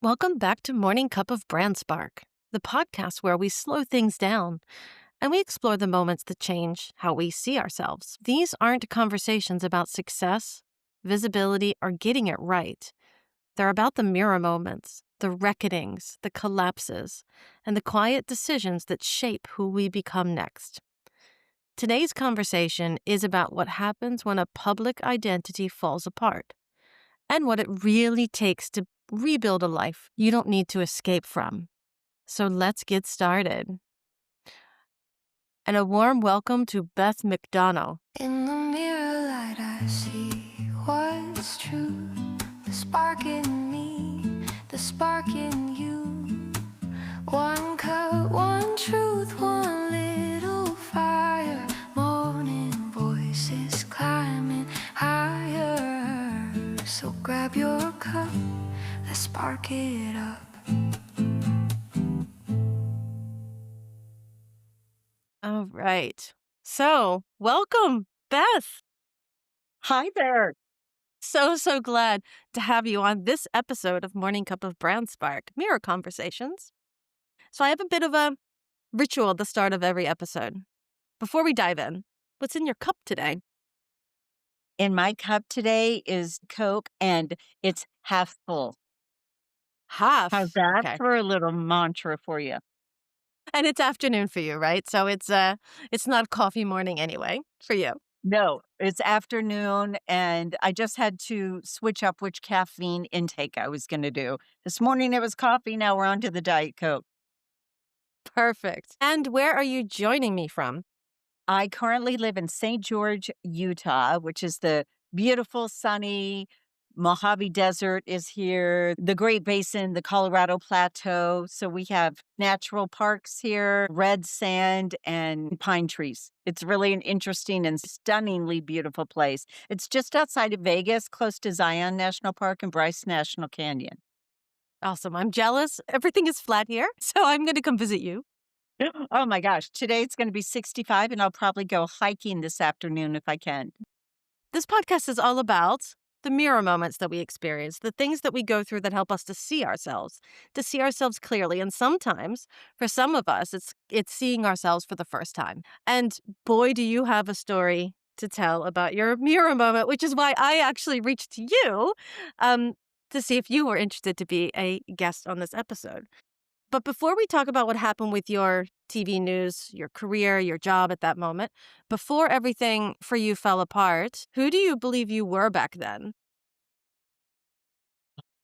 Welcome back to Morning Cup of Brand Spark, the podcast where we slow things down and we explore the moments that change how we see ourselves. These aren't conversations about success, visibility, or getting it right. They're about the mirror moments, the reckonings, the collapses, and the quiet decisions that shape who we become next. Today's conversation is about what happens when a public identity falls apart and what it really takes to rebuild a life you don't need to escape from. So let's get started. And a warm welcome to Beth McDonough. In the mirror light I see what's true. The spark in me, the spark in you. One cup, one truth, one little fire. Morning voices climbing higher. So grab your cup, let's spark it up. All right. So, welcome, Beth. Hi there. So glad to have you on this episode of Morning Cup of Brand Spark, Mirror Conversations. So, I have a bit of a ritual at the start of every episode. Before we dive in, what's in your cup today? In my cup today is Coke, and it's half full. Half. How's that Okay. for a little mantra for you? And it's afternoon for you, right? So it's not coffee morning anyway for you. No, it's afternoon, and I just had to switch up which caffeine intake I was going to do. This morning it was coffee. Now we're on to the Diet Coke. Perfect. And where are you joining me from? I currently live in St. George, Utah, which is the beautiful, sunny Mojave Desert is here, the Great Basin, the Colorado Plateau. So we have natural parks here, red sand, and pine trees. It's really an interesting and stunningly beautiful place. It's just outside of Vegas, close to Zion National Park and Bryce National Canyon. Awesome. I'm jealous. Everything is flat here, so I'm going to come visit you. Oh my gosh, today it's going to be 65, and I'll probably go hiking this afternoon if I can. This podcast is all about the mirror moments that we experience, the things that we go through that help us to see ourselves clearly. And sometimes, for some of us, it's seeing ourselves for the first time. And boy, do you have a story to tell about your mirror moment, which is why I actually reached to you to see if you were interested to be a guest on this episode. But before we talk about what happened with your TV news, your career, your job at that moment, before everything for you fell apart, who do you believe you were back then?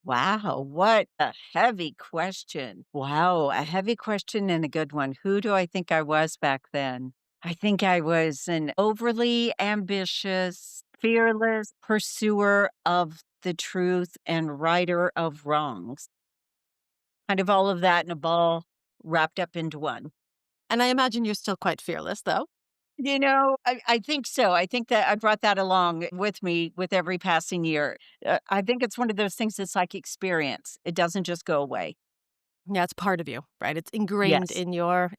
Wow, what a heavy question. Wow, a heavy question and a good one. Who do I think I was back then? I think I was an overly ambitious, fearless pursuer of the truth and righter of wrongs. Kind of all of that in a ball wrapped up into one. And I imagine you're still quite fearless, though. I think so. I think that I brought that along with me with every passing year. I think it's one of those things that's like experience. It doesn't just go away. Yeah, it's part of you, right? It's ingrained Yes.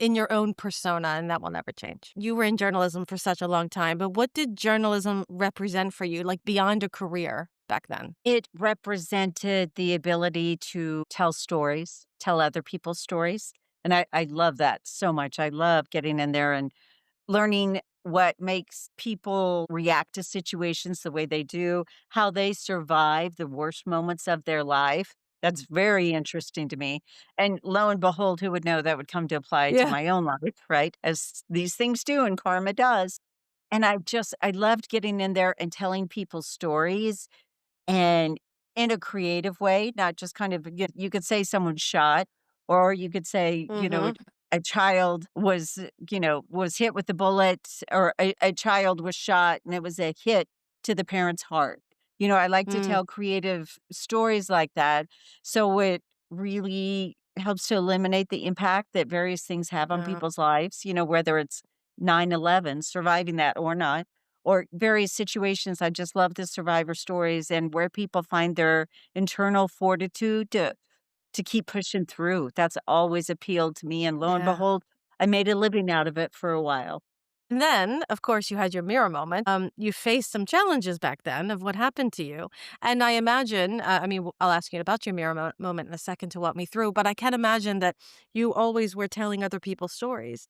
in your own persona, and that will never change. You were in journalism for such a long time, but what did journalism represent for you, like beyond a career back then? It represented the ability to tell stories, tell other people's stories. And I love that so much. I love getting in there and learning what makes people react to situations the way they do, how they survive the worst moments of their life. That's very interesting to me. And lo and behold, who would know that would come to apply to Yeah. my own life, right? As these things do and karma does. And I loved getting in there and telling people stories and in a creative way, not just kind of you could say someone's shot, or you could say, Mm-hmm. a child was, was hit with a bullet, or a child was shot and it was a hit to the parent's heart. I like to Mm, tell creative stories like that. So it really helps to eliminate the impact that various things have on yeah. people's lives, whether it's 9/11, surviving that or not, or various situations. I just love the survivor stories and where people find their internal fortitude to keep pushing through. That's always appealed to me, and lo and Yeah. behold, I made a living out of it for a while. And then, of course, you had your mirror moment. You faced some challenges back then of what happened to you. And I imagine, I'll ask you about your moment in a second to walk me through, but I can imagine that you always were telling other people's stories.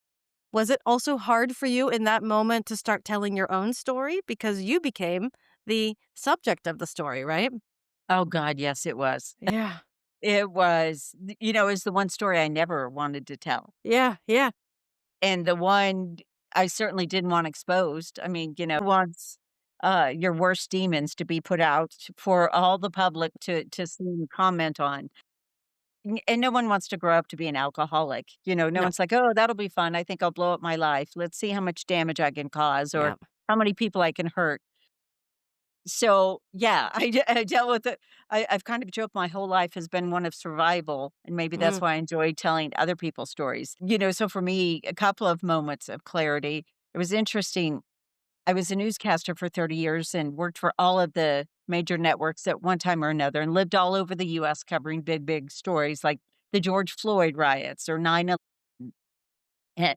Was it also hard for you in that moment to start telling your own story? Because you became the subject of the story, right? Oh god, yes, it was. Yeah. It was, it's the one story I never wanted to tell, Yeah. Yeah. and the one I certainly didn't want exposed. I mean, who wants, your worst demons to be put out for all the public to see and comment on. And no one wants to grow up to be an alcoholic. No No. one's like, "Oh, that'll be fun. I think I'll blow up my life. Let's see how much damage I can cause or Yeah. how many people I can hurt." So, yeah, I dealt with it. I've kind of joked my whole life has been one of survival, and maybe that's Mm, why I enjoy telling other people's stories. So for me, a couple of moments of clarity. It was interesting. I was a newscaster for 30 years and worked for all of the major networks at one time or another and lived all over the US covering big, big stories like the George Floyd riots or 9/11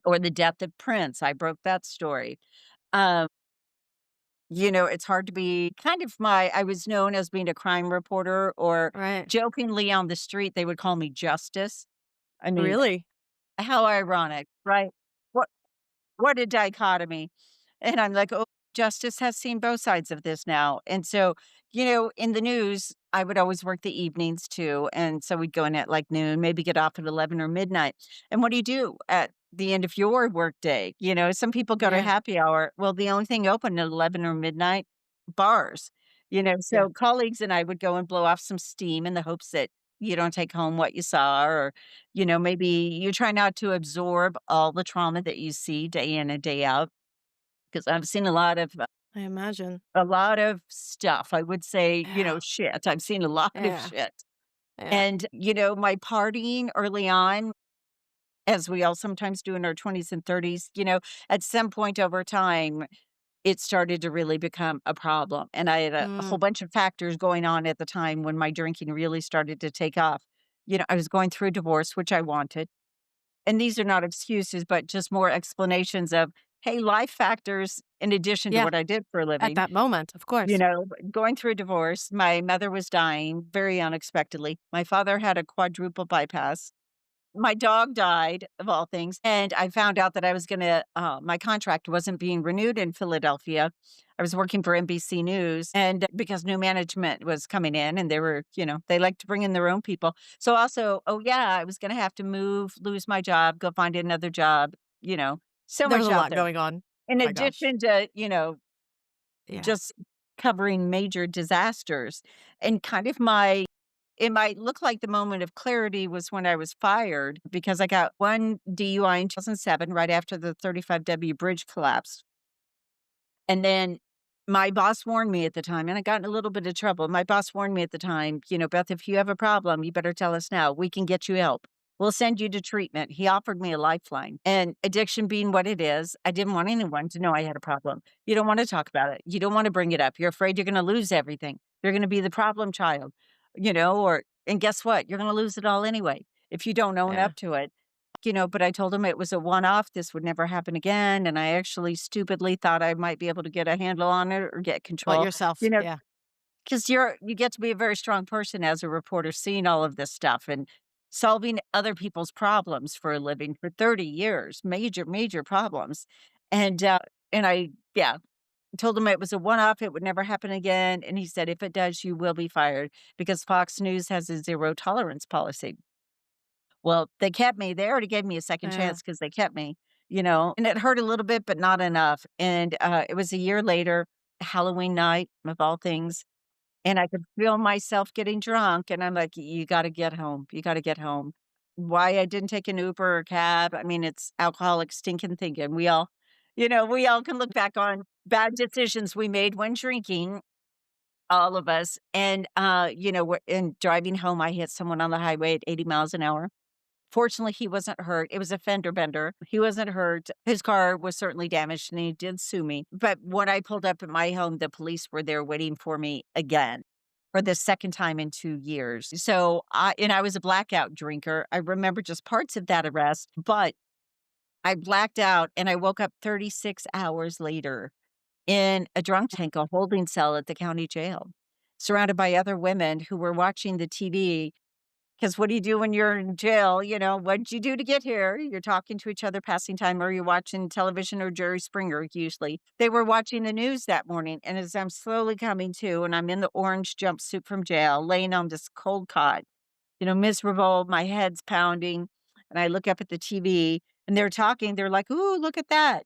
or the death of Prince. I broke that story. Um, it's hard to be kind of I was known as being a crime reporter or right. jokingly on the street, they would call me Justice. I mean, Really? how ironic, right? What What a dichotomy. And I'm like, "Oh, justice has seen both sides of this now." And so, in the news, I would always work the evenings too. And so we'd go in at like noon, maybe get off at 11 or midnight. And what do you do at the end of your workday? Some people go to Yeah. happy hour. Well, the only thing open at 11 or midnight, bars. Yeah. So colleagues and I would go and blow off some steam in the hopes that you don't take home what you saw, or maybe you try not to absorb all the trauma that you see day in and day out, because I've seen I imagine. a lot of stuff. I would say, Yeah. shit. I've seen a lot of Yeah. shit. Yeah. And, my partying early on, as we all sometimes do in our 20s and 30s, at some point over time, it started to really become a problem. And I had a whole Mm, bunch of factors going on at the time when my drinking really started to take off. I was going through a divorce, which I wanted. And these are not excuses, but just more explanations of, hey, life factors in addition to yeah. what I did for a At living. that moment, of course. Going through a divorce, my mother was dying very unexpectedly. My father had a quadruple bypass. My dog died, of all things, and I found out that I was gonna my contract wasn't being renewed in Philadelphia. I was working for NBC News, and because new management was coming in and they were, they like to bring in their own people. So also, oh yeah, I was gonna have to move, lose my job, go find another job, so There was much a out lot there. going on. In My gosh. addition to, Yeah. just covering major disasters and kind of it might look like the moment of clarity was when I was fired because I got one DUI in 2007 right after the 35W bridge collapsed. And then my boss warned me at the time, and I got in a little bit of trouble. My boss warned me at the time, "Beth, if you have a problem, you better tell us now. We can get you help. We'll send you to treatment." He offered me a lifeline. And addiction being what it is, I didn't want anyone to know I had a problem. You don't want to talk about it. You don't want to bring it up. You're afraid you're going to lose everything. You're going to be the problem child, and guess what? You're going to lose it all anyway if you don't own Yeah. up to it. But I told him it was a one off. This would never happen again. And I actually stupidly thought I might be able to get a handle on it or get About control, yourself. you know, Yeah. because you get to be a very strong person as a reporter, seeing all of this stuff and solving other people's problems for a living for 30 years, major, major problems. And, yeah, told him it was a one off. It would never happen again. And he said, if it does, you will be fired because Fox News has a zero tolerance policy. Well, they kept me. They already gave me a second Yeah. chance because they kept me, and it hurt a little bit, but not enough. And it was a year later, Halloween night of all things, and I could feel myself getting drunk. And I'm like, you got to get home. You got to get home. Why I didn't take an Uber or cab? I mean, it's alcoholic stinking thinking. We all can look back on bad decisions we made when drinking, all of us. And, in driving home, I hit someone on the highway at 80 miles an hour. Fortunately, he wasn't hurt. It was a fender bender. He wasn't hurt. His car was certainly damaged, and he did sue me. But when I pulled up at my home, the police were there waiting for me again for the second time in 2 years. So, I was a blackout drinker. I remember just parts of that arrest, but I blacked out and I woke up 36 hours later in a drunk tank, a holding cell at the county jail, surrounded by other women who were watching the TV. Because what do you do when you're in jail? What'd you do to get here? You're talking to each other, passing time, or you're watching television or Jerry Springer, usually. They were watching the news that morning. And as I'm slowly coming to, and I'm in the orange jumpsuit from jail, laying on this cold cot, miserable, my head's pounding. And I look up at the TV and they're talking. They're like, "Ooh, look at that."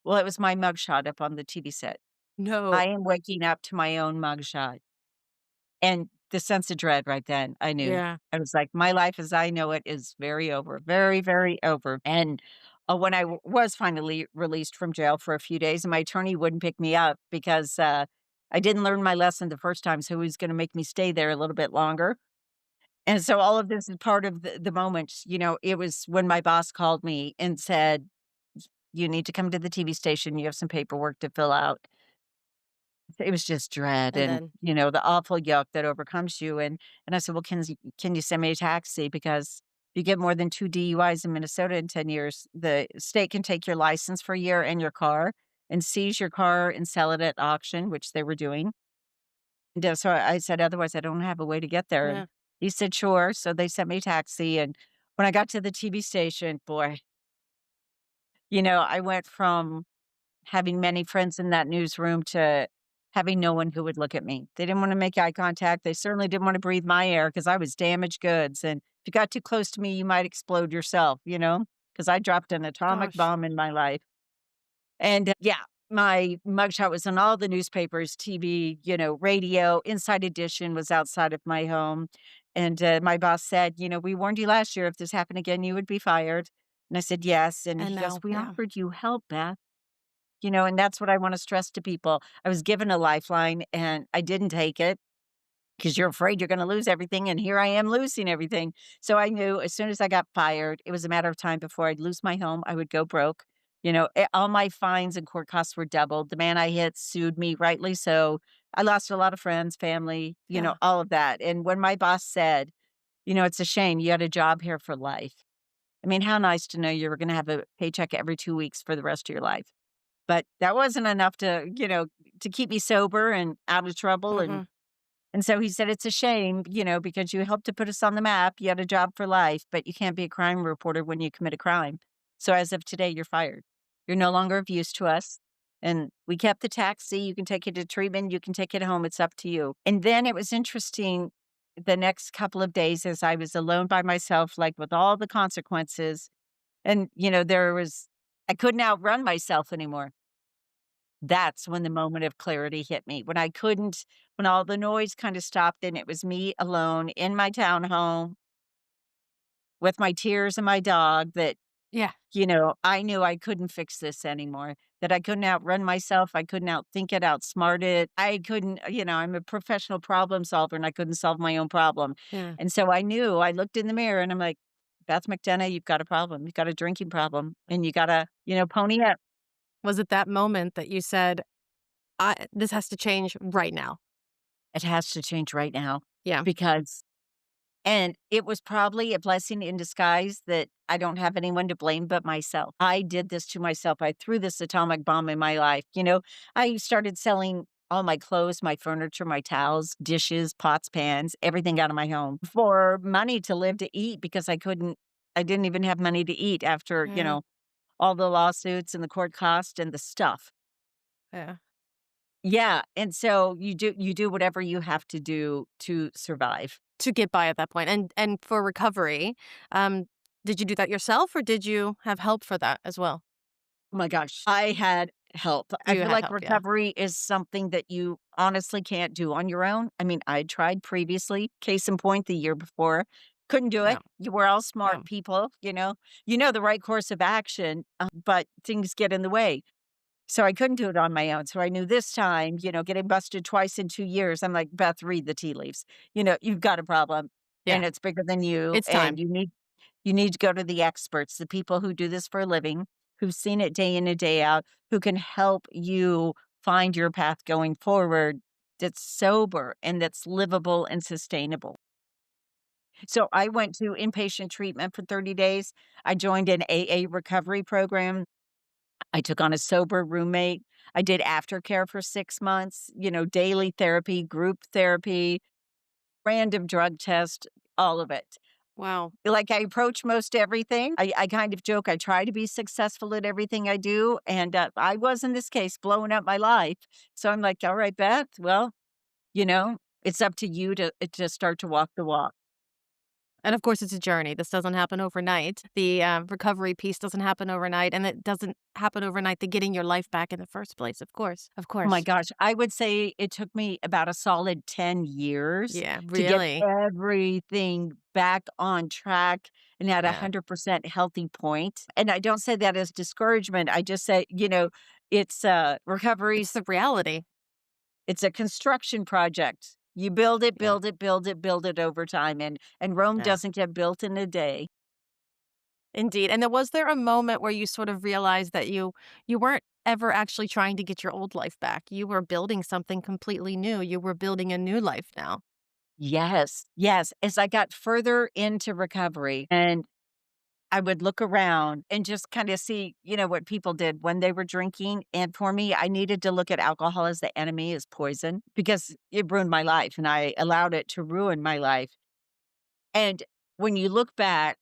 Well, it was my mugshot up on the TV set. No. I am waking up to my own mugshot. And the sense of dread right then, I knew. Yeah. I was like, "My life as I know it is very over, very, very over." And, when I was finally released from jail for a few days, and my attorney wouldn't pick me up because, I didn't learn my lesson the first time, so he was gonna make me stay there a little bit longer. And so all of this is part of the moment. It was when my boss called me and said, "You need to come to the TV station, you have some paperwork to fill out." It was just dread And and, then the awful yuck that overcomes you, and I said, "Well, can you send me a taxi? Because if you get more than 2 DUIs in Minnesota in 10 years, the state can take your license for a year and your car and seize your car and sell it at auction," which they were doing. And, so I said, "Otherwise, I don't have a way to get there," and yeah. he said, "Sure." So they sent me a taxi, and when I got to the TV station, boy, I went from having many friends in that newsroom to having no one who would look at me. They didn't wanna make eye contact, they certainly didn't wanna breathe my air because I was damaged goods, and if you got too close to me, you might explode yourself, because I dropped an atomic Gosh. bomb in my life. And, yeah, my mugshot was in all the newspapers, TV, radio. Inside Edition was outside of my home, and, my boss said, "We warned you last year if this happened again, you would be fired." And I said, "Yes," and And he goes, now, "We yeah. offered you help, Beth." And that's what I wanna stress to people. I was given a lifeline, and I didn't take it because 'cause you're afraid you're gonna lose everything, and here I am losing everything. So I knew as soon as I got fired, it was a matter of time before I'd lose my home, I would go broke. All my fines and court costs were doubled. The man I hit sued me, rightly so. I lost a lot of friends, family, Yeah. all of that. And when my boss said, "It's a shame, you had a job here for life." I mean, how nice to know you were gonna have a paycheck every 2 weeks for the rest of your life. But that wasn't enough to keep me sober and out of trouble, and Mhm. and so he said, "It's a shame, because you helped to put us on the map. You had a job for life, but you can't be a crime reporter when you commit a crime. So as of today, you're fired. You're no longer of use to us, and we kept the taxi. You can take it to treatment, you can take it home, it's up to you." And then it was interesting the next couple of days as I was alone by myself, like, with all the consequences, and, I couldn't outrun myself anymore. That's when the moment of clarity hit me, when all the noise kinda stopped and it was me alone in my townhome with my tears and my dog that, Yeah. I knew I couldn't fix this anymore, that I couldn't outrun myself, I couldn't outthink it, outsmart it, I couldn't I'm a professional problem solver and I couldn't solve my own problem. Yeah. And so I looked in the mirror and I'm like, "Beth McDonough, you've got a problem. You've got a drinking problem, and you gotta, pony up." Was it that moment that you said, this has to change right now"? It has to change right now Yeah. because and it was probably a blessing in disguise that I don't have anyone to blame but myself. I did this to myself. I threw this atomic bomb in my life. I started selling all my clothes, my furniture, my towels, dishes, pots, pans, everything out of my home for money to live to eat because I didn't even have money to eat after, Yeah. all the lawsuits and the court cost and the stuff. Yeah. Yeah, and so you do whatever you have to do to survive. To get by at that point. And for recovery, um, did you do that yourself or did you have help for that as well? Oh my gosh, I had help. I You feel had like help, yeah. recovery is something that you honestly can't do on your own. I mean, I tried previously, case in point, the year before, couldn't do Yeah. it. You were all Yeah. smart people, the right course of action, but things get in the way. So I couldn't do it on my own. So I knew this time, getting busted twice in 2 years, I'm like, "Beth, read the tea leaves. You've got a problem, Yeah. and it's bigger than you, It's and time. you need to go to the experts, the people who do this for a living, who've seen it day in and day out, who can help you find your path going forward that's sober and that's livable and sustainable." So I went to inpatient treatment for 30 days. I joined an AA recovery program. I took on a sober roommate. I did aftercare for 6 months, daily therapy, group therapy, random drug test, all of it. Wow. Like, I approach most everything. I kind of joke, I try to be successful at everything I do, and, I was, in this case, blowing up my life. So I'm like, "All right, Beth, well, it's up to you to start to walk the walk." And of course, it's a journey. This doesn't happen overnight. The recovery piece doesn't happen overnight, and it doesn't happen overnight. The getting your life back in the first place, of course, of Oh my course. gosh, I would say it took me about a solid 10 years Yeah, to get really. everything back on track and at a Yeah, 100% healthy point. And I don't say that as discouragement. I just say, it's it's recovery's the reality. it's a construction project. You build it, Yeah, build it, build it, build it over time. And Rome yeah, doesn't get built in a day. indeed. And then was there a moment where you sort of realized that you weren't ever actually trying to get your old life back? You were building something completely new. You were building a new life now. Yes, yes. As I got further into recovery and I would look around and just kinda see, what people did when they were drinking, and for me, I needed to look at alcohol as the enemy, as poison, because it ruined my life, and I allowed it to ruin my life. And when you look back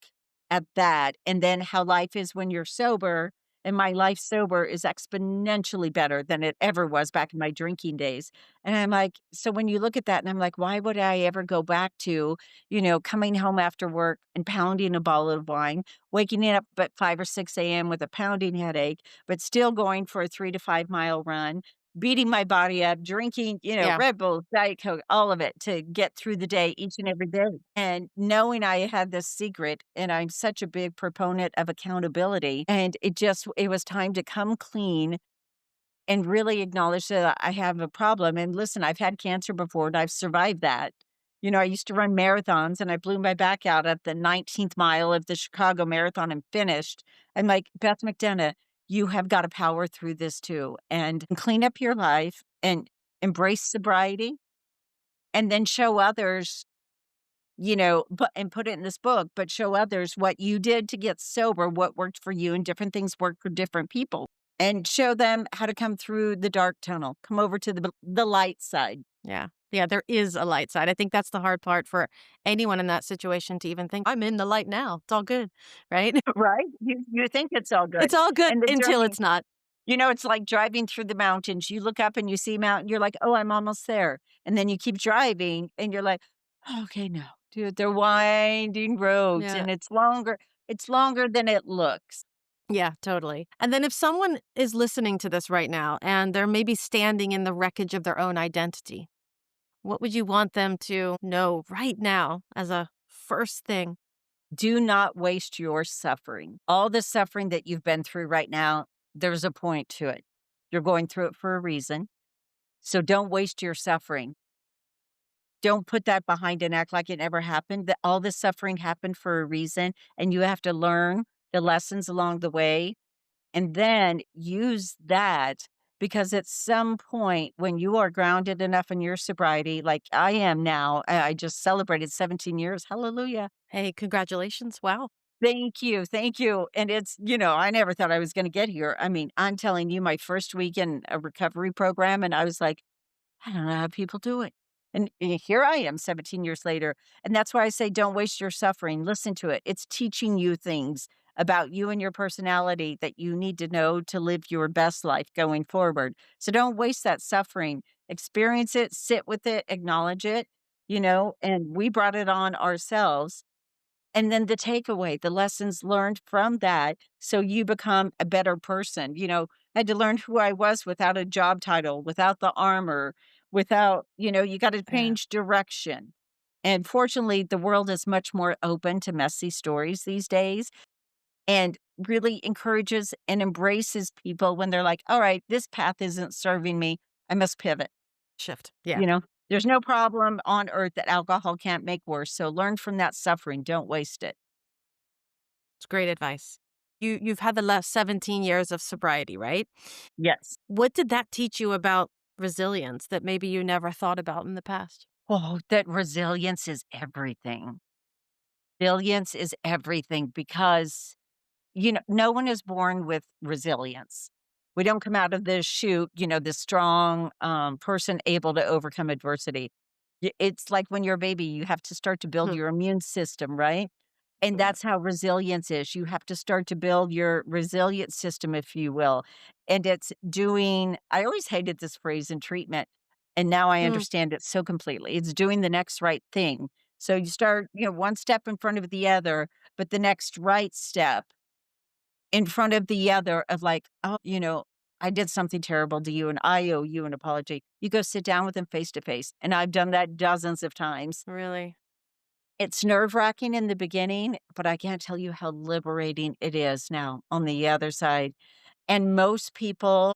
at that and then how life is when you're sober, and my life sober is exponentially better than it ever was back in my drinking days. And I'm like, so when you look at that and I'm like, why would I ever go back to, coming home after work and pounding a bottle of wine, waking up at 5 or 6 a.m. with a pounding headache, but still going for a 3 to 5 mile run, beating my body up, drinking, Yeah, Red Bull, Diet Coke, all of it to get through the day each and every day. And knowing I had this secret, and I'm such a big proponent of accountability, and it was time to come clean and really acknowledge that I have a problem. And listen, I've had cancer before and I've survived that. I used to run marathons and I blew my back out at the 19th mile of the Chicago Marathon and finished. I'm like, Beth McDonough, you have got to power through this too and clean up your life and embrace sobriety and then show others, but and put it in this book, but show others what you did to get sober, what worked for you, and different things work for different people, and show them how to come through the dark tunnel, come over to the light side. yeah. Yeah, there is a light side. I think that's the hard part for anyone in that situation to even think, "I'm in the light now. It's all good." Right? Right? You think it's all It's good, all good and the until journey it's not. it's like driving through the mountains. You look up and you see a mountain, you're like, "Oh, I'm almost there," and then you keep driving and you're like, "Oh, okay, no, dude, they're winding roads, Yeah. and it's longer than it looks." Yeah, totally. And then if someone is listening to this right now and they're maybe standing in the wreckage of their own identity, what would you want them to know right now as a first thing? Do not waste your suffering. All the suffering that you've been through right now, there's a point to it. You're going through it for a reason. So don't waste your suffering. Don't put that behind and act like it never happened. That all this suffering happened for a reason, and you have to learn the lessons along the way and then use that because at some point when you are grounded enough in your sobriety, like I am now, I just celebrated 17 years. Hallelujah. Hey, congratulations. Wow. Thank you, thank you, and I never thought I was gonna get here. I mean, I'm telling you, my first week in a recovery program, and I was like, "I don't know how people do it." And here I am 17 years later, and that's why I say don't waste your suffering, listen to it. It's teaching you things about you and your personality that you need to know to live your best life going forward. So don't waste that suffering. Experience it, sit with it, acknowledge it, and we brought it on ourselves and then the takeaway, the lessons learned from that, so you become a better person. I had to learn who I was without a job title, without the armor, without, you got to Yeah. change direction. And fortunately, the world is much more open to messy stories these days and really encourages and embraces people when they're like, all right, this path isn't serving me. I must pivot. Shift. Yeah. You know, there's no problem on earth that alcohol can't make worse. So learn from that suffering. Don't waste it. It's great advice. You've had the last 17 years of sobriety, right? Yes. What did that teach you about resilience that maybe you never thought about in the past? Oh, that resilience is everything. Resilience is everything because, no one is born with resilience. We don't come out of the chute, this strong person able to overcome adversity. It's like when you're a baby, you have to start to build Hmm. your immune system, right? And Yeah. that's how resilience is. You have to start to build your resilient system, if you will. And it's doing, I always hated this phrase in treatment. And now I Mm. understand it so completely. It's doing the next right thing. So you start, one step in front of the other, but the next right step in front of the other of like, oh, I did something terrible to you and I owe you an apology. You go sit down with them face to face. And I've done that dozens of times. Really? It's nerve-wracking in the beginning, but I can't tell you how liberating it is now on the other side. And most people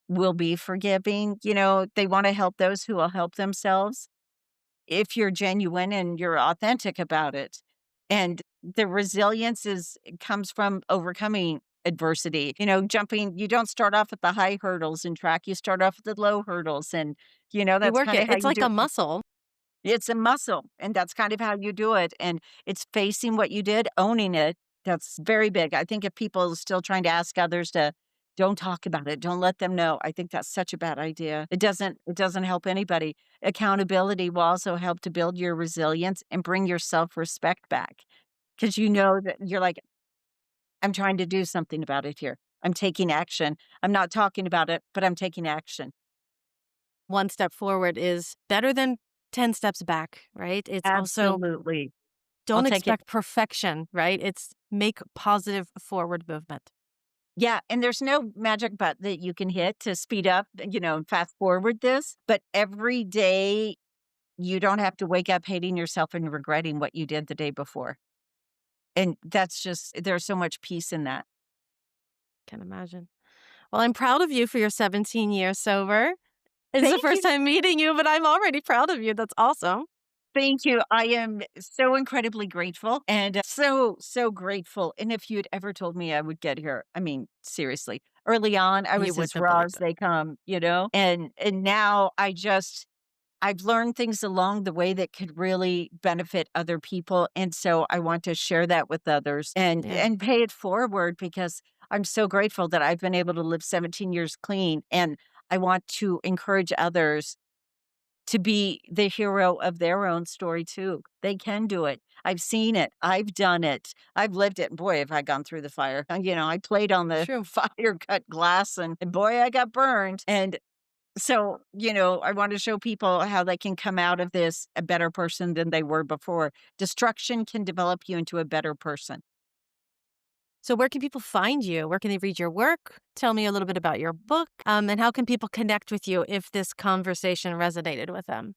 will be forgiving, they wanna help those who will help themselves if you're genuine and you're authentic about it. And the resilience comes from overcoming adversity, jumping you don't start off at the high hurdles in track, you start off at the low hurdles, and, You that's work kinda it. how It's you like do a it. muscle. It's a muscle, and that's kind of how you do it, and it's facing what you did, owning it. That's very big. I think if people are still trying to ask others to don't talk about it, don't let them know, I think that's such a bad idea. It doesn't help anybody. Accountability will also help to build your resilience and bring your self-respect back, because you know that you're like, "I'm trying to do something about it here. I'm taking action. I'm not talking about it, but I'm taking action." One step forward is better than 10 steps back, right? It's also Absolutely. I'll don't take it. expect perfection, right? It's make positive forward movement. Yeah, and there's no magic button that you can hit to speed up, and fast forward this, but every day you don't have to wake up hating yourself and regretting what you did the day before. And that's just there's so much peace in that. Can imagine. Well, I'm proud of you for your 17 years sober. It's the Thank first you. time meeting you, but I'm already proud of you. That's awesome. Thank you. I am so incredibly grateful and so, so grateful. And if you'd ever told me I would get here, I mean, seriously, early on, I You was wouldn't as have raw believed as it. they come, and now I've learned things along the way that could really benefit other people, and so I want to share that with others and Yeah. and pay it forward because I'm so grateful that I've been able to live 17 years clean, and I want to encourage others to be the hero of their own story too. They can do it. I've seen it. I've done it. I've lived it. Boy, have I gone through the fire. I played on the True. fire cut glass and boy, I got burned. And so, I want to show people how they can come out of this a better person than they were before. Destruction can develop you into a better person. So, where can people find you? Where can they read your work? Tell me a little bit about your book. And how can people connect with you if this conversation resonated with them?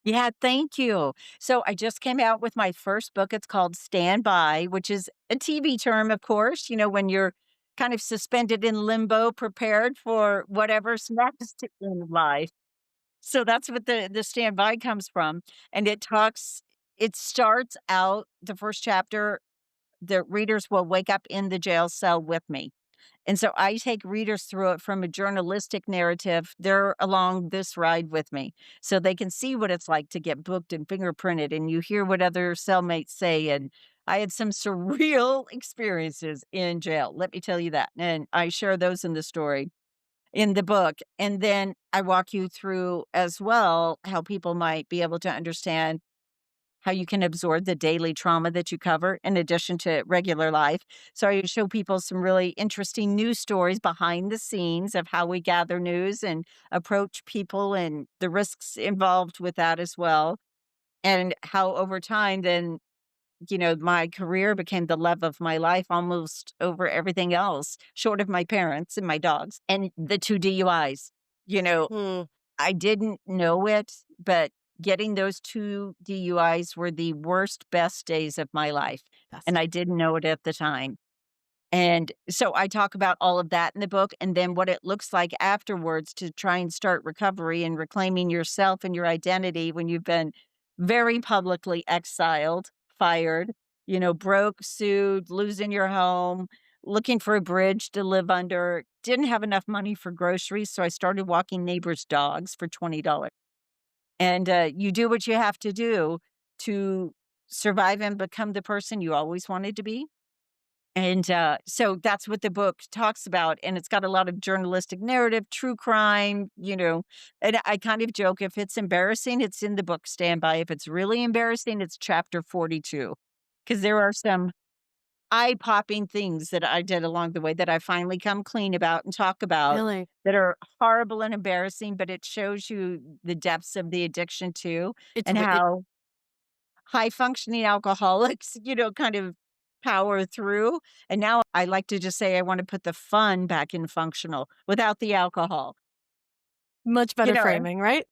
Yeah, thank you. So I just came out with my first book. It's called Stand By, which is a TV term, of course, when you're kind of suspended in limbo, prepared for whatever's next in life. So that's what the standby comes from. And it starts out the first chapter, the readers will wake up in the jail cell with me. And so I take readers through it from a journalistic narrative. They're along this ride with me. So they can see what it's like to get booked and fingerprinted, and you hear what other cellmates say. And I had some surreal experiences in jail. Let me tell you that. And I share those in the story in the book. And then I walk you through as well how people might be able to understand how you can absorb the daily trauma that you cover in addition to regular life. So I show people some really interesting news stories behind the scenes of how we gather news and approach people and the risks involved with that as well. And how over time, then my career became the love of my life almost over everything else, short of my parents and my dogs and the 2 DUIs. You know, Hmm. I didn't know it, but getting those 2 DUIs were the worst, best days of my life, and Best. I didn't know it at the time. And so I talk about all of that in the book and then what it looks like afterwards to try and start recovery and reclaiming yourself and your identity when you've been very publicly exiled, fired, broke, sued, losing your home, looking for a bridge to live under, didn't have enough money for groceries. So I started walking neighbors' dogs for $20. And you do what you have to do to survive and become the person you always wanted to be. And so that's what the book talks about. And it's got a lot of journalistic narrative, true crime, and I kind of joke if it's embarrassing, it's in the book Standby. If it's really embarrassing, it's chapter 42. Because there are some eye popping things that I did along the way that I finally come clean about and talk about Really? that are horrible and embarrassing, but it shows you the depths of the addiction too, It's and re it how high functioning alcoholics, kind of power through. And now I like to just say I want to put the fun back in functional without the alcohol. much You better know, framing, right?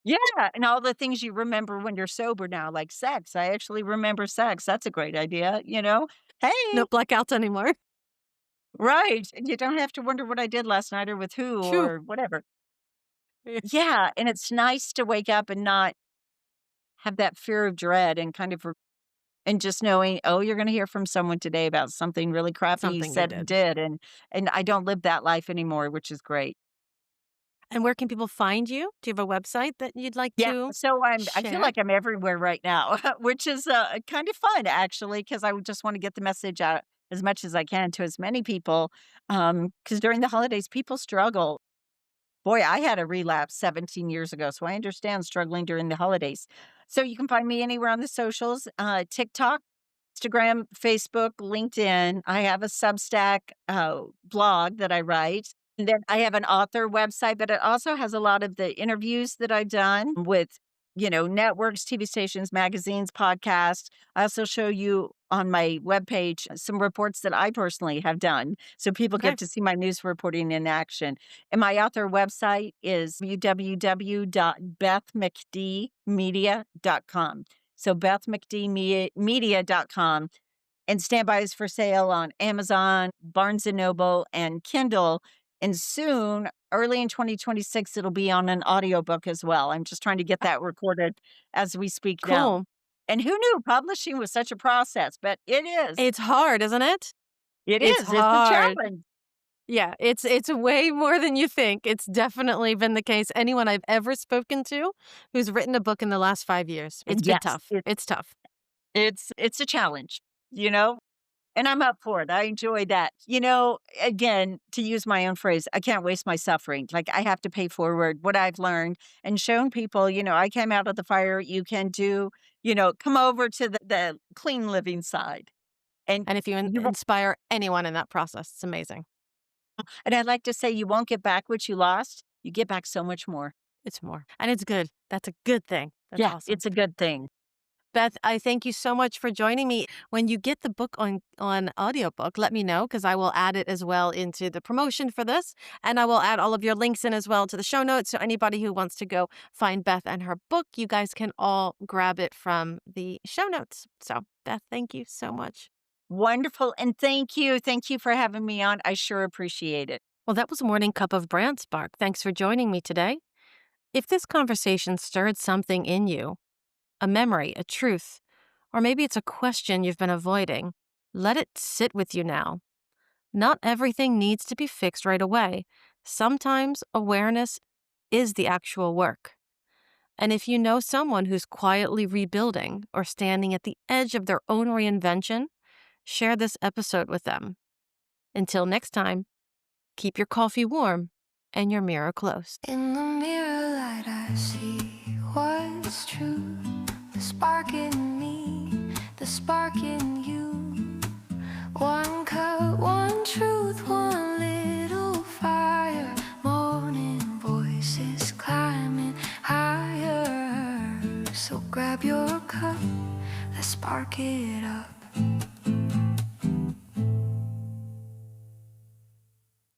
yeah, and all the things you remember when you're sober now, like sex. I actually remember sex. That's a great idea. No Hey, blackouts anymore. right. And you don't have to wonder what I did last night or with who Phew. or whatever. Yeah. Yeah, and it's nice to wake up and not have that fear of dread and kind of and just knowing, oh, you're gonna hear from someone today about something really crappy you Something you said and did. did, and I don't live that life anymore, which is great. And where can people find you? Do you have a website that you'd like Yeah, to so I feel share? like I'm everywhere right now, which is, kind of fun actually, because I would just wanna get the message out as much as I can to as many people, because during the holidays, people struggle. Boy, I had a relapse 17 years ago, so I understand struggling during the holidays. So you can find me anywhere on the socials, TikTok, Instagram, Facebook, LinkedIn. I have a Substack blog that I write. And then I have an author website, but it also has a lot of the interviews that I've done with, networks, TV stations, magazines, podcasts. I also show you on my webpage some reports that I personally have done. So people Okay, get to see my news reporting in action. And my author website is www.bethmcdmedia.com. So bethmcdmedia.com. And Standby is for sale on Amazon, Barnes& and Noble, and Kindle. And soon, early in 2026, it'll be on an audiobook as well. I'm just trying to get that recorded as we speak now. cool. And who knew publishing was such a process, but it is. It's hard, isn't it? It It's is. It's a hard. challenge. Yeah, it's way more than you think. It's definitely been the case. Anyone I've ever spoken to who's written a book in the last 5 years, it's been Yes, tough. It's tough. it's a challenge, you know? And I'm up for it. I enjoy that. Again, to use my own phrase, I can't waste my suffering. Like I have to pay forward what I've learned and shown people, I came out of the fire. You can do, come over to the clean living side. And And if you you won't, inspire anyone in that process, it's amazing. and I'd like to say you won't get back what you lost. You get back so much more. It's more. And it's good. That's a good thing. That's Yeah, awesome. it's a good thing. Beth, I thank you so much for joining me. When you get the book on audiobook, let me know because I will add it as well into the promotion for this. And I will add all of your links in as well to the show notes. So anybody who wants to go find Beth and her book, you guys can all grab it from the show notes. So Beth, thank you so much. Wonderful. And thank you. Thank you for having me on. I sure appreciate it. Well, that was Morning Cup of Brand Spark. Thanks for joining me today. If this conversation stirred something in you, a memory, a truth, or maybe it's a question you've been avoiding, let it sit with you now. Not everything needs to be fixed right away. Sometimes awareness is the actual work. And if you know someone who's quietly rebuilding or standing at the edge of their own reinvention, share this episode with them. Until next time, keep your coffee warm and your mirror closed. In the mirror light I see what's true. The spark in me, the spark in you. One cup, one truth, one little fire. Morning voices climbing higher. So grab your cup, let's spark it up.